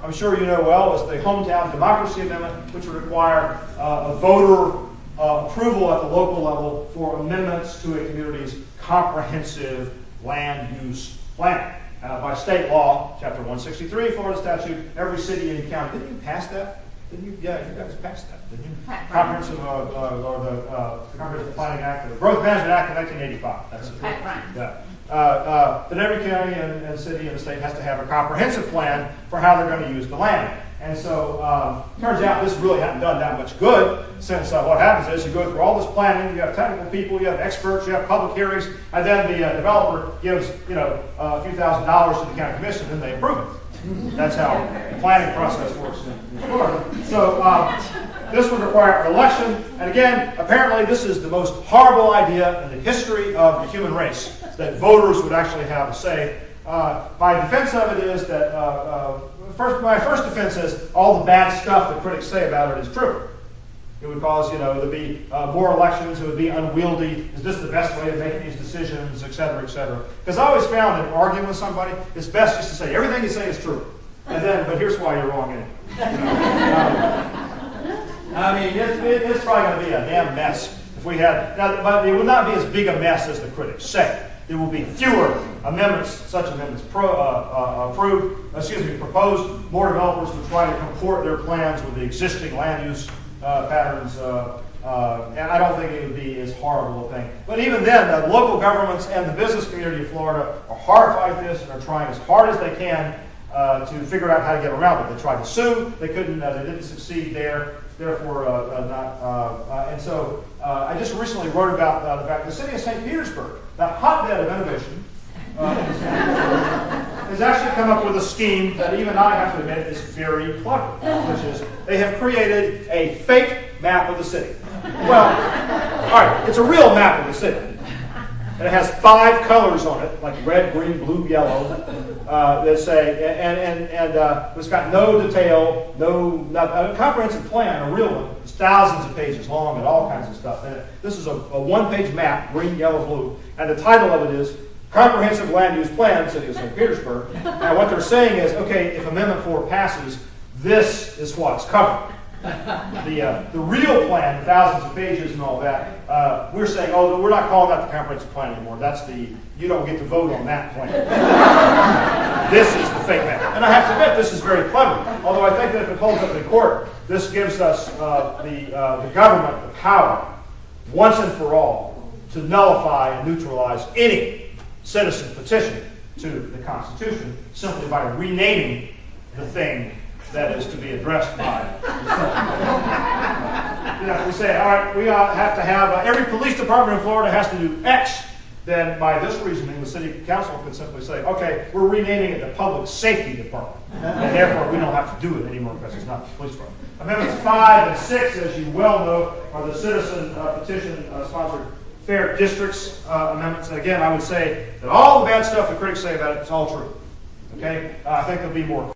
I'm sure you know well, is the Hometown Democracy Amendment, which would require a voter approval at the local level for amendments to a community's comprehensive land use plan. By state law, Chapter 163, Florida statute, every city and county. Didn't you pass that? Didn't you? Yeah, you guys passed that, didn't you? Comprehensive, or the Comprehensive Planning Act, the Growth Management Act of 1985. That's it. Right. Yeah. But every county and city and the state has to have a comprehensive plan for how they're going to use the land. And so, turns out this really hasn't done that much good, since what happens is you go through all this planning, you have technical people, you have experts, you have public hearings, and then the developer gives, a few $1,000s to the county commission, and they approve it. That's how the planning process works in Florida. So, this would require an election, and again, apparently this is the most horrible idea in the history of the human race, that voters would actually have a say. My defense of it is that, my first defense is all the bad stuff that critics say about it is true. It would cause, there'd be more elections, it would be unwieldy, is this the best way of making these decisions, et cetera, et cetera. Because I always found that arguing with somebody, it's best just to say, everything you say is true. And then, but here's why you're wrong anyway. It's probably going to be a damn mess if we had, but it would not be as big a mess as the critics say. There will be fewer amendments, such amendments proposed. More developers would try to comport their plans with the existing land use patterns, and I don't think it would be as horrible a thing. But even then, the local governments and the business community of Florida are horrified at this and are trying as hard as they can to figure out how to get around it. They tried to sue, they couldn't, they didn't succeed there. Therefore, and so I just recently wrote about the fact the city of St. Petersburg, that hotbed of innovation, has actually come up with a scheme that even I have to admit is very clever, which is they have created a fake map of the city. Well, all right, it's a real map of the city. And it has 5 colors on it, like red, green, blue, yellow, that say, and it's got no detail, a comprehensive plan, a real one. It's thousands of pages long and all kinds of stuff in it. This is a one-page map, green, yellow, blue, and the title of it is Comprehensive Land Use Plan, City of St. Petersburg. And what they're saying is, okay, if Amendment 4 passes, this is what's covered. The real plan, thousands of pages and all that, we're saying, oh, we're not calling that the comprehensive plan anymore. That's you don't get to vote on that plan. This is the fake map. And I have to admit, this is very clever. Although I think that if it holds up in court, this gives us the government the power, once and for all, to nullify and neutralize any citizen petition to the Constitution simply by renaming the thing that is to be addressed by the we say, all right, we have to have, every police department in Florida has to do X, then by this reasoning, the city council could simply say, okay, we're renaming it the Public Safety Department, and therefore we don't have to do it anymore because it's not the police department. Amendments 5 and 6, as you well know, are the citizen petition-sponsored fair districts amendments. And again, I would say that all the bad stuff the critics say about it is all true. Okay? I think there'll be more